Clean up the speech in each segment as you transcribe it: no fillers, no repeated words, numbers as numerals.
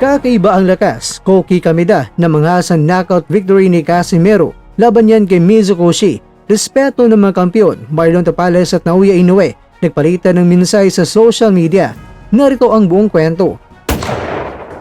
Kakaiba ang lakas, Koki Kameda na manghasang knockout victory ni Casimero laban yan kay Mizukoshi. Respeto ng mga kampiyon, Marlon Tapales at Naoya Inoue nagpalitan ng minsay sa social media. Narito ang buong kwento.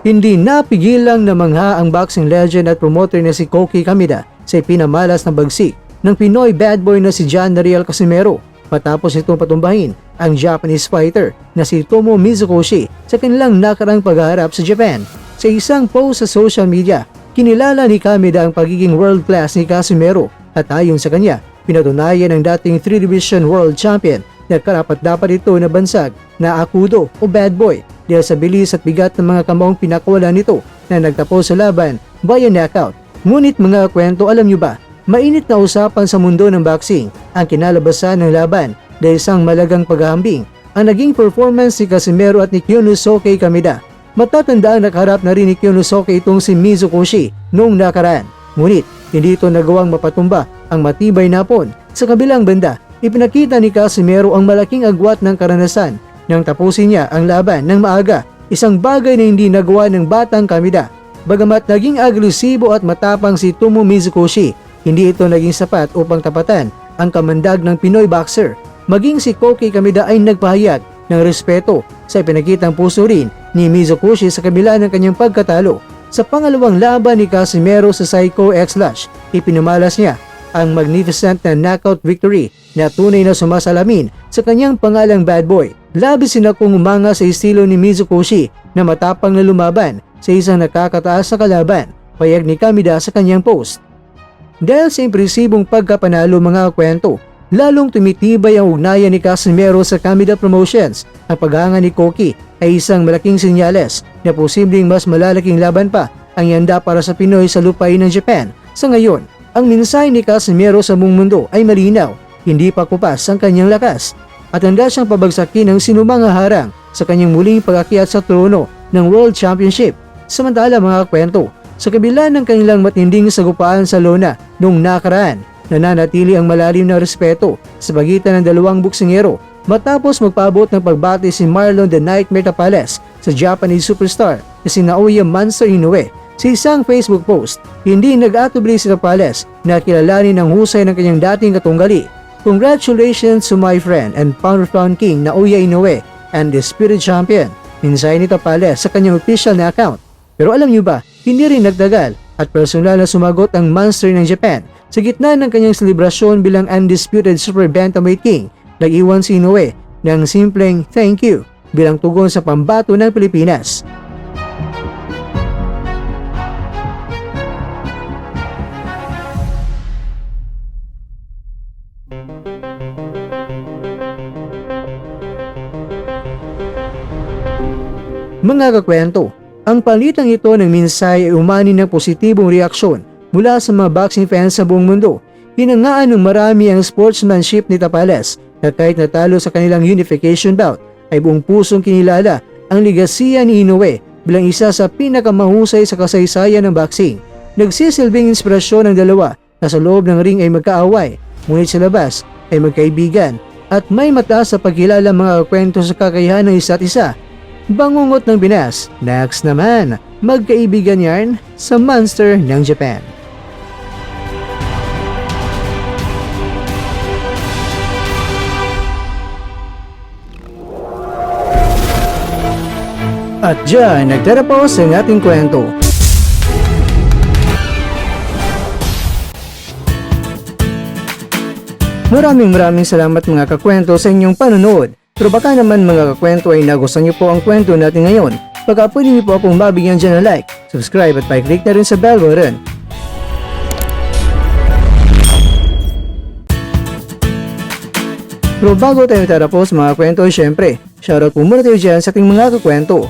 Hindi napigilang na mangha ang boxing legend at promoter na si Koki Kameda sa ipinamalas na bagsik ng Pinoy bad boy na si John Nariel Casimero matapos itong patumbahin ang Japanese fighter na si Tomo Mizukoshi sa kanilang nakarang pagharap sa Japan. Sa isang post sa social media, kinilala ni Kameda ang pagiging world class ni Casimero at ayon sa kanya, pinatunayan ng dating 3-division world champion na karapat-dapat ito na bansag na akudo o bad boy dahil sa bilis at bigat ng mga kamaong pinakawalan nito na nagtapos sa laban via knockout. Ngunit mga kwento, alam nyo ba, mainit na usapan sa mundo ng boxing ang kinalabasan ng laban dahil isang malagang paghahambing ang naging performance ni Casimero at ni Kyonosuke Kameda. Matatandaan nakaharap na rin ni Kyonosuke itong si Mizukoshi noong nakaraan. Ngunit hindi ito nagawang mapatumba ang matibay na pon. Sa kabilang banda, ipinakita ni Casimero ang malaking agwat ng karanasan nang tapusin niya ang laban ng maaga, isang bagay na hindi nagawa ng batang Kameda. Bagamat naging agresibo at matapang si Tomo Mizukoshi, hindi ito naging sapat upang tapatan ang kamandag ng Pinoy boxer. Maging si Koki Kameda ay nagpahayag ng respeto sa ipinakitang puso rin ni Mizukoshi sa kabila ng kanyang pagkatalo. Sa pangalawang laban ni Casimero sa Psycho X-Lash, ipinamalas niya ang magnificent na knockout victory na tunay na sumasalamin sa kanyang pangalang bad boy. Labis sinakong umanga sa estilo ni Mizukoshi na matapang na lumaban sa isang nakakataas na kalaban, payag ni Kameda sa kanyang post. Dahil sa impresibong pagkapanalo mga kwento, lalong tumitibay ang ugnayan ni Casimero sa Kameda Promotions. Ang paghanga ni Koki ay isang malaking senyales na posibleng mas malalaking laban pa ang ihanda para sa Pinoy sa lupain ng Japan. Sa ngayon, ang mensahe ni Casimero sa buong mundo ay malinaw, hindi pa kupas ang kanyang lakas at handa siyang pabagsakin ng sinumang harang sa kanyang muling pag-akyat sa trono ng World Championship. Samantala mga kwento, sa kabila ng kanilang matinding sagupaan sa lona noong nakaraan, nananatili ang malalim na respeto sa pagitan ng dalawang boksingero matapos magpaabot ng pagbati si Marlon the Nightmare Tapales sa Japanese superstar na si Naoya Monster Inoue. Sa isang Facebook post, hindi nag-atubili si Tapales na kilalanin ang husay ng kanyang dating katunggali. Congratulations to my friend and pound-for-pound king Naoya Inoue and the Spirit Champion. Mensahe ni Tapales sa kanyang official na account. Pero alam niyo ba, hindi rin nagtagal at personal na sumagot ang monster ng Japan. Sa gitna ng kanyang selebrasyon bilang undisputed super bantamweight king, nag-iwan si Inoue ng simpleng thank you bilang tugon sa pambato ng Pilipinas. Mga kakwento, ang palitang ito ng minsay ay umani ng positibong reaksyon mula sa mga boxing fans sa buong mundo. Hinangaan ng marami ang sportsmanship ni Tapales na kahit natalo sa kanilang unification bout ay buong pusong kinilala ang ligasiya ni Inoue bilang isa sa pinakamahusay sa kasaysayan ng boxing. Nagsisilbing inspirasyon ng dalawa na sa loob ng ring ay magkaaway, ngunit sa labas ay magkaibigan at may mataas sa pagkilala mga kwento sa kakayahan ng isa't isa. Bangungot ng Pinas, next naman, magkaibigan yarn sa monster ng Japan. At dyan, nagtatapos ang ating kwento. Maraming salamat mga kakwento sa inyong panonood. Pero baka naman mga kakwento ay nagustuhan niyo po ang kwento natin ngayon. Baka pwede niyo po akong mabigyan dyan ng like, subscribe at pa-click na rin sa bell button. Pero bago tayo tatapos mga kwento, syempre, shoutout po muna tayo dyan sa ating mga kakwento.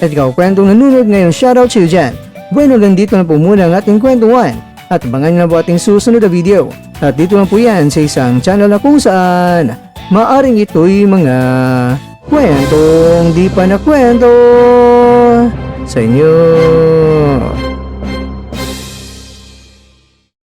At ikaw kwentong nanonood ngayon, shoutout sa'yo dyan. Bueno, ganito na po muna ang ating kwentuhan. At abangan nyo na po ating susunod na video. At dito lang po yan sa isang channel na kung saan maaring ito'y mga kwentong di pa na kwento sa inyo.